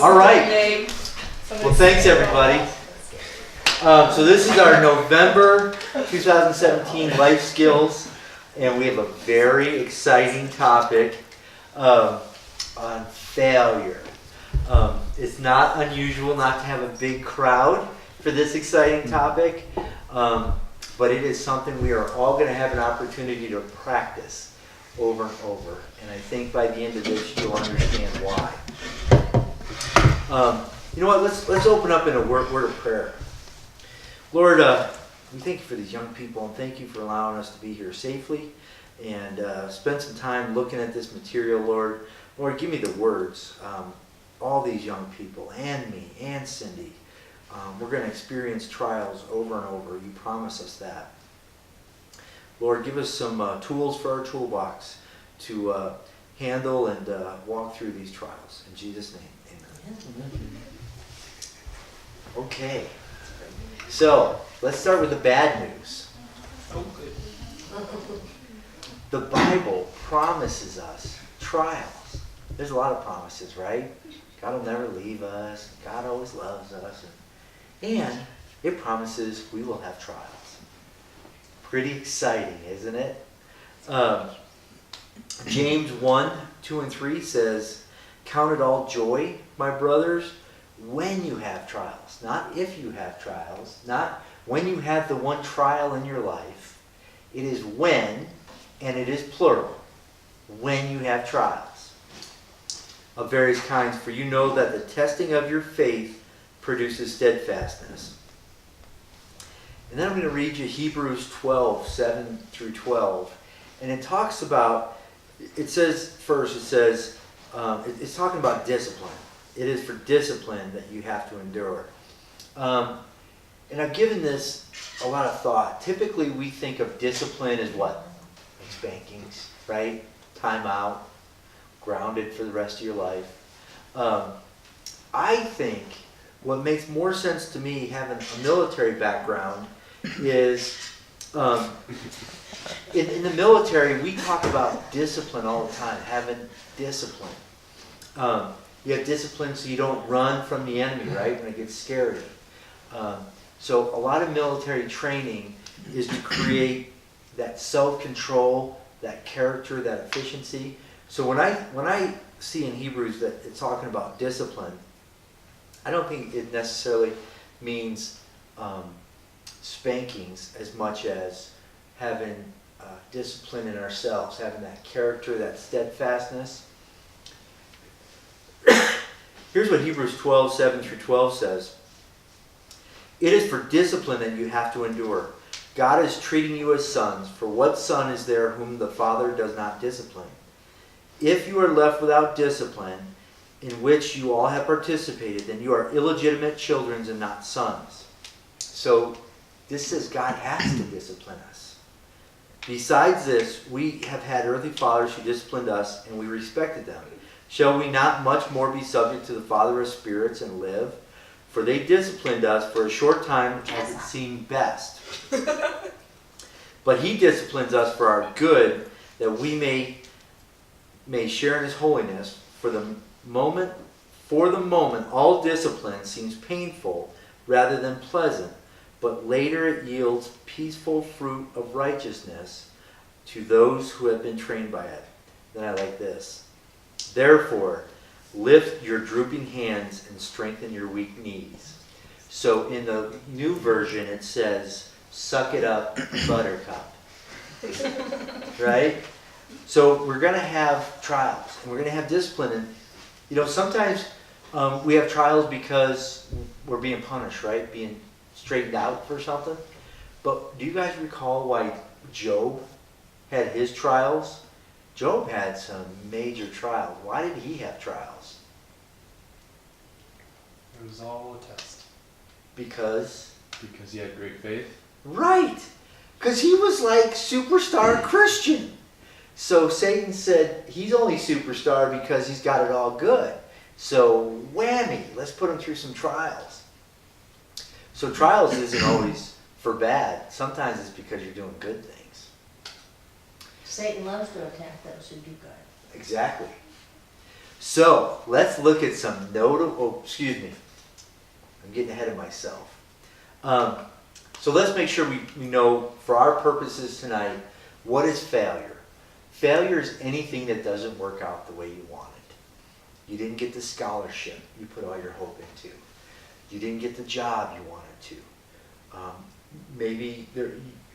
All right. Well, thanks everybody. So this is our November 2017 life skills, and we have a very exciting topic on failure. It's not unusual not to have a big crowd for this exciting topic, but it is something we are all going to have an opportunity to practice over and over. And I think by the end of this, you'll understand why. You know what? Let's open up in a word of prayer. Lord, we thank you for these young people, and thank you for allowing us to be here safely and spend some time looking at this material, Lord. Lord, give me the words. All these young people, and me, and Cindy, we're going to experience trials over and over. You promise us that. Lord, give us some tools for our toolbox to handle and walk through these trials. In Jesus' name, amen. Okay, so let's start with the bad news. The Bible promises us trials. There's a lot of promises, right? God will never leave us. God always loves us. And it promises we will have trials. Pretty exciting, isn't it? James 1, 2, and 3 says, "Count it all joy, my brothers, when you have trials." Not if you have trials. Not when you have the one trial in your life. It is when, and it is plural, when you have trials of various kinds. For you know that the testing of your faith produces steadfastness. And then I'm going to read you Hebrews 12, 7 through 12. And it talks about, it says, it's talking about discipline. It is for discipline that you have to endure. And I've given this a lot of thought. Typically we think of discipline as what? Like spankings, right? Time out, grounded for the rest of your life. I think what makes more sense to me, having a military background, is in the military we talk about discipline all the time, having discipline. You have discipline so you don't run from the enemy, right, when it gets scary. So a lot of military training is to create that self-control, that character, that efficiency. So when I see in Hebrews that it's talking about discipline, I don't think it necessarily means spankings as much as having discipline in ourselves, having that character, that steadfastness. Here's what Hebrews 12, 7 through 12 says. "It is for discipline that you have to endure. God is treating you as sons. For what son is there whom the Father does not discipline? If you are left without discipline, in which you all have participated, then you are illegitimate children and not sons." So this says God has to discipline us. "Besides this, we have had earthly fathers who disciplined us, and we respected them. Shall we not much more be subject to the Father of spirits and live? For they disciplined us for a short time as it seemed best. But he disciplines us for our good, that we may share in his holiness. For the moment, all discipline seems painful rather than pleasant, but later it yields peaceful fruit of righteousness to those who have been trained by it." Then I like this. "Therefore, lift your drooping hands and strengthen your weak knees." So in the new version it says, "Suck it up, buttercup." Right? So we're going to have trials, and we're going to have discipline. And sometimes we have trials because we're being punished, right? Being straightened out for something. But do you guys recall why Job had his trials? Job had some major trials. Why did he have trials? It was all a test. Because he had great faith. Right. Because he was like superstar Christian. So Satan said he's only superstar because he's got it all good. So whammy, let's put him through some trials. So trials isn't always for bad. Sometimes it's because you're doing good things. Satan loves to attack those who do good. Exactly. So let's look at some notable, oh, excuse me, I'm getting ahead of myself. So let's make sure we know, for our purposes tonight, what is failure? Failure is anything that doesn't work out the way you want it. You didn't get the scholarship you put all your hope into. You didn't get the job you wanted to. Maybe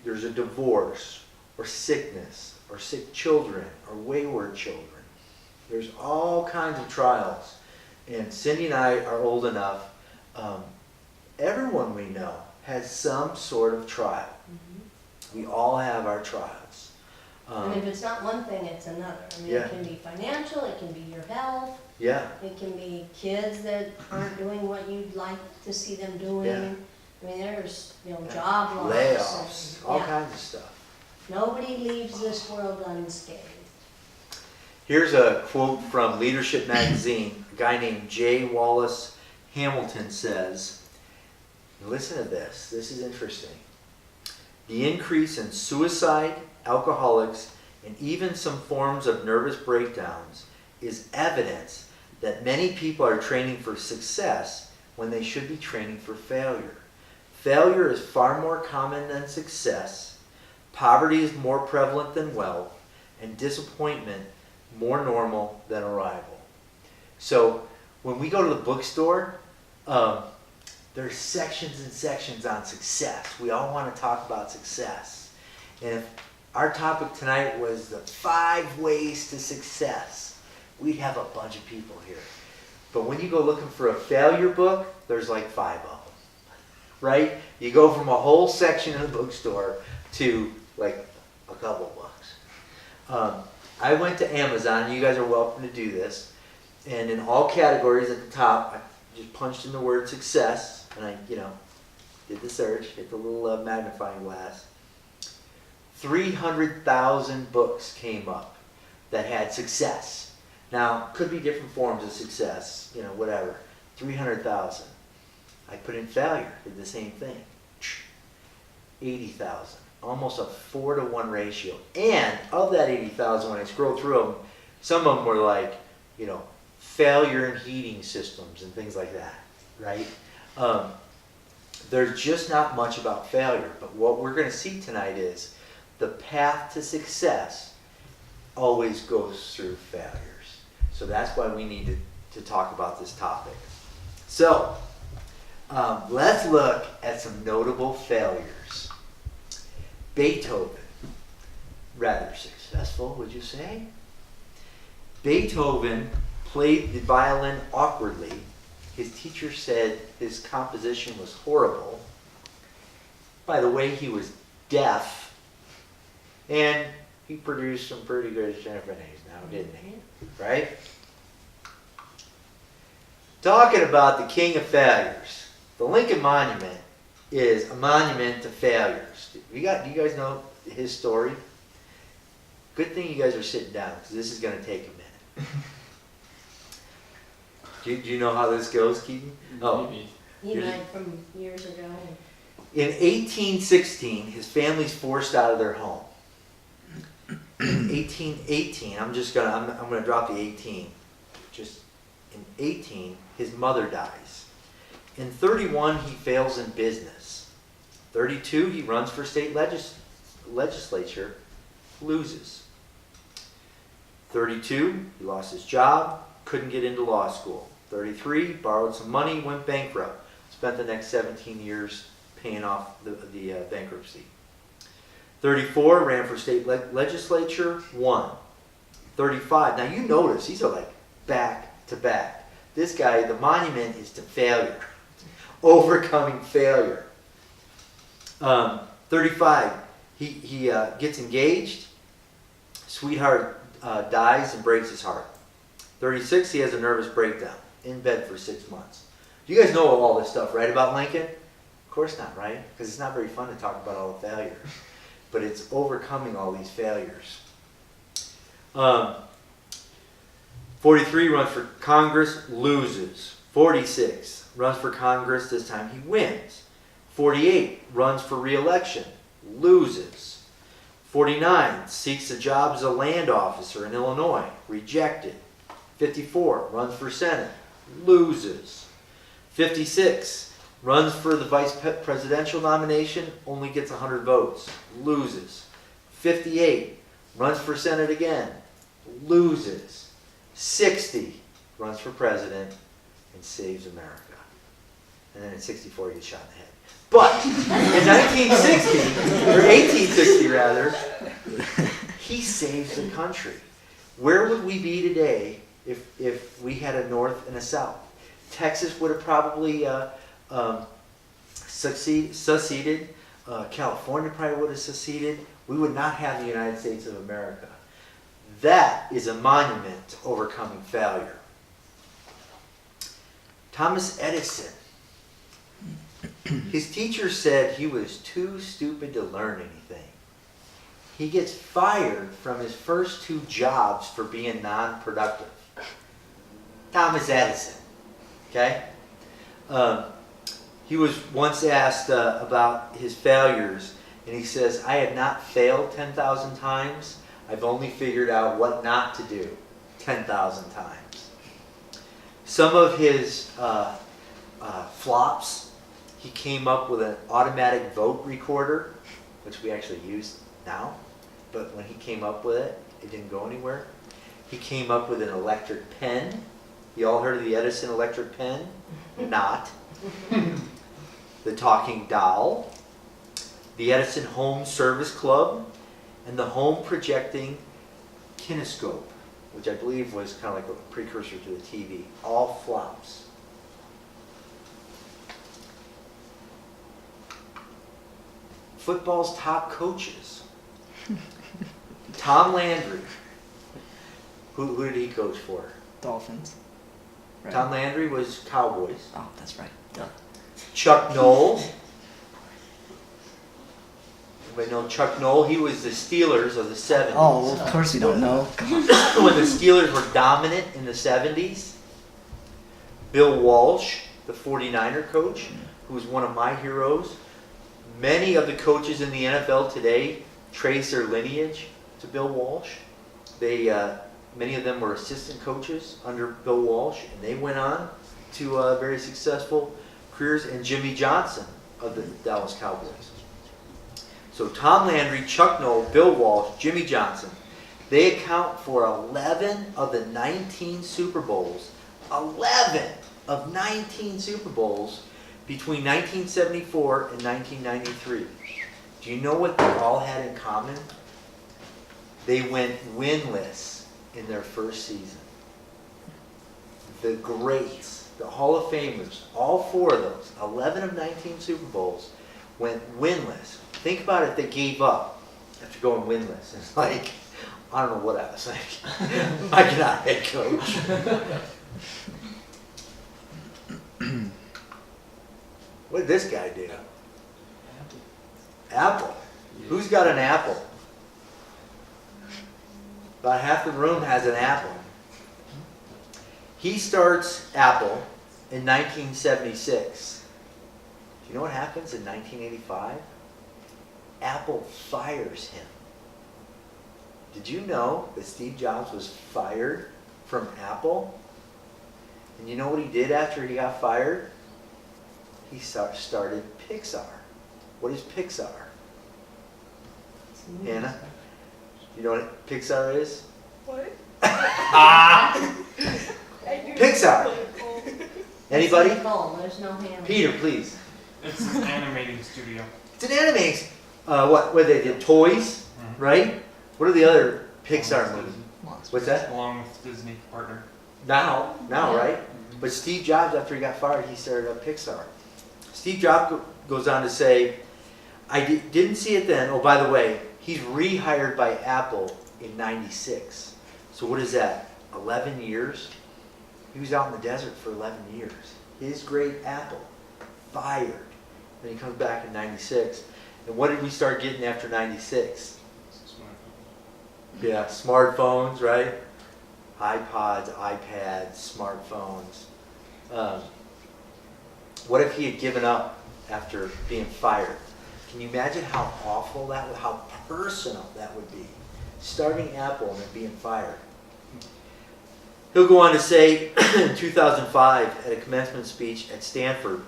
there's a divorce, or sickness, or sick children, or wayward children. There's all kinds of trials. And Cindy and I are old enough. Everyone we know has some sort of trial. Mm-hmm. We all have our trials. And if it's not one thing, it's another. I mean, yeah. It can be financial, it can be your health. Yeah. It can be kids that aren't doing what you'd like to see them doing. Yeah. I mean, there's, job loss. Layoffs, and, all kinds of stuff. Nobody leaves this world unscathed. Here's a quote from Leadership Magazine. A guy named J. Wallace Hamilton says, listen to this. This is interesting. The increase in suicide, alcoholics, and even some forms of nervous breakdowns is evidence that many people are training for success when they should be training for failure. Failure is far more common than success. Poverty is more prevalent than wealth, and disappointment more normal than arrival. So when we go to the bookstore, there's sections and sections on success. We all want to talk about success. And if our topic tonight was the 5 ways to success, we'd have a bunch of people here. But when you go looking for a failure book, there's like 5 of them. Right? You go from a whole section in the bookstore to like a couple bucks. I went to Amazon, and you guys are welcome to do this. And in all categories at the top, I just punched in the word success, and I, did the search, hit the little magnifying glass. 300,000 books came up that had success. Now, could be different forms of success, whatever. 300,000. I put in failure, did the same thing. 80,000. Almost a 4-to-1 ratio. And of that 80,000, when I scrolled through them, some of them were like, failure in heating systems and things like that, right? There's just not much about failure. But what we're going to see tonight is the path to success always goes through failures. So that's why we need to talk about this topic. So, let's look at some notable failures. Beethoven, rather successful, would you say? Beethoven played the violin awkwardly. His teacher said his composition was horrible. By the way, he was deaf. And he produced some pretty good symphonies now, didn't he? Right? Talking about the king of failures. The Lincoln Monument is a monument to failures. Do you guys know his story? Good thing you guys are sitting down, because this is going to take a minute. Do you know how this goes, Keaton? Oh. He died from years ago. In 1816, his family's forced out of their home. In 1818, I'm gonna drop the 18. Just in 18, his mother dies. In 31, he fails in business. 32, he runs for state legislature, loses. 32, he lost his job, couldn't get into law school. 33, borrowed some money, went bankrupt. Spent the next 17 years paying off the bankruptcy. 34, ran for state legislature, won. 35, now you notice, these are like back to back. This guy, the monument is to failure. Overcoming failure. 35, he gets engaged. Sweetheart dies and breaks his heart. 36, he has a nervous breakdown. In bed for 6 months. Do you guys know all this stuff, right, about Lincoln? Of course not, right? Because it's not very fun to talk about all the failures. But it's overcoming all these failures. 43, runs for Congress, loses. 46, runs for Congress, this time he wins. 48, runs for re-election, loses. 49, seeks a job as a land officer in Illinois, rejected. 54, runs for Senate, loses. 56, runs for the vice presidential nomination, only gets 100 votes, loses. 58, runs for Senate again, loses. 60, runs for president and saves America. And then in 64, he gets shot in the head. But in 1960, or 1860 rather, he saves the country. Where would we be today if we had a North and a South? Texas would have probably seceded. California probably would have seceded. We would not have the United States of America. That is a monument to overcoming failure. Thomas Edison. His teacher said he was too stupid to learn anything. He gets fired from his first 2 jobs for being non-productive. Thomas Edison. Okay? He was once asked about his failures, and he says, I have not failed 10,000 times. I've only figured out what not to do 10,000 times. Some of his flops, he came up with an automatic vote recorder, which we actually use now. But when he came up with it, it didn't go anywhere. He came up with an electric pen. You all heard of the Edison electric pen? Not. The talking doll. The Edison Home Service Club. And the home projecting kinescope, which I believe was kind of like a precursor to the TV. All flops. Football's top coaches. Tom Landry. Who did he coach for? Dolphins. Right. Tom Landry was Cowboys. Oh, that's right. Duh. Chuck Noll. Everybody know Chuck Noll? He was the Steelers of the 70s. Oh, well, of course you don't know. When the Steelers were dominant in the 70s. Bill Walsh, the 49er coach, who was one of my heroes. Many of the coaches in the NFL today trace their lineage to Bill Walsh. Many of them were assistant coaches under Bill Walsh, and they went on to very successful careers. And Jimmy Johnson of the Dallas Cowboys. So Tom Landry, Chuck Noll, Bill Walsh, Jimmy Johnson, they account for 11 of the 19 Super Bowls. 11 of 19 Super Bowls between 1974 and 1993. Do you know what they all had in common? They went winless in their first season. The greats, the Hall of Famers, all 4 of those, 11 of 19 Super Bowls, went winless. Think about it, they gave up after going winless. It's like, I don't know what I was thinking. I cannot head coach. What did this guy do? Apple. Who's got an apple? About half the room has an apple. He starts Apple in 1976. Do you know what happens in 1985? Apple fires him. Did you know that Steve Jobs was fired from Apple? And you know what he did after he got fired? He started Pixar. What is Pixar? Anna? You know what Pixar is? What? Pixar. Anybody? Oh, there's no hand. Peter, please. It's an animating studio. It's an animating. What they did? Toys, right? What are the other Pixar movies? What's that? Along with Disney partner. Now, right? But Steve Jobs, after he got fired, he started up Pixar. Steve Jobs goes on to say, I didn't see it then. Oh, by the way, he's rehired by Apple in 96. So what is that? 11 years? He was out in the desert for 11 years. His great Apple, fired. Then he comes back in 96. And what did we start getting after 96? Yeah, smartphones, right? iPods, iPads, smartphones. What if he had given up after being fired? Can you imagine how awful that would, how personal that would be? Starting Apple and then being fired. He'll go on to say in 2005 at a commencement speech at Stanford,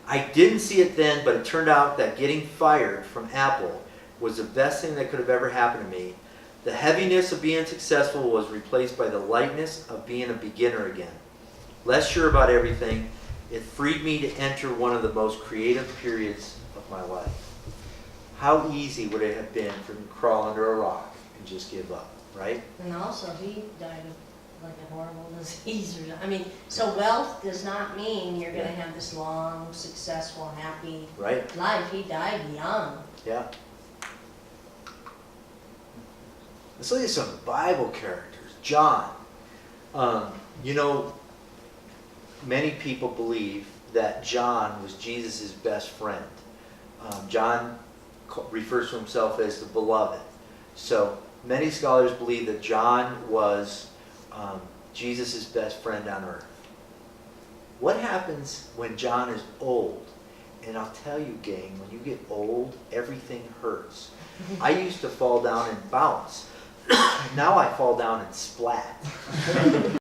I didn't see it then, but it turned out that getting fired from Apple was the best thing that could have ever happened to me. The heaviness of being successful was replaced by the lightness of being a beginner again. Less sure about everything, it freed me to enter one of the most creative periods of my life. How easy would it have been for him to crawl under a rock and just give up, right? And also, he died of like a horrible disease or I mean, so wealth does not mean you're gonna have this long, successful, happy Right? life. He died young. Yeah. Let's look at some Bible characters. John. You know, many people believe that John was Jesus' best friend. John refers to himself as the beloved. So many scholars believe that John was Jesus' best friend on earth. What happens when John is old? And I'll tell you, gang, when you get old, everything hurts. I used to fall down and bounce. Now I fall down and splat.